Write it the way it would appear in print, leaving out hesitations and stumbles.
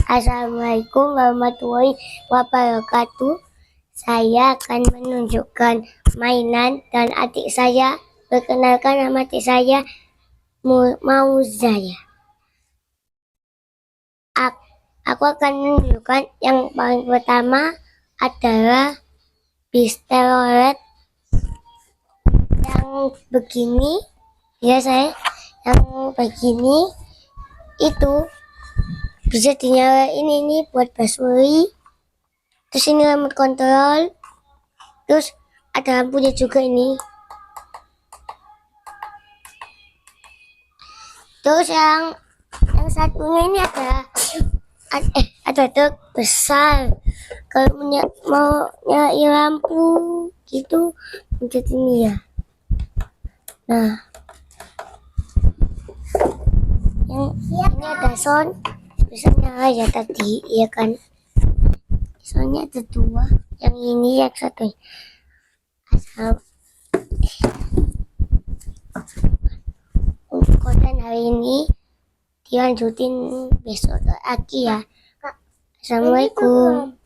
Assalamualaikum warahmatullahi wabarakatuh. Saya akan menunjukkan mainan dan adik saya. Perkenalkan, nama adik saya Mauzaya. Aku akan menunjukkan yang paling pertama adalah pistolet yang begini. Ya saya, yang begini itu bisa dinyalain ini buat busway. Terus ini remote control. Terus ada lampunya juga ini. Terus yang satunya ini ada truk besar. Kalau mau nyalain lampu gitu, pencet ini ya. Nah, yang ini ada sound. Bisa nyala ya tadi, iya kan? Soalnya ada dua. Yang ini yang satu. Untuk konten hari ini dilanjutin besok lagi ya. Assalamualaikum.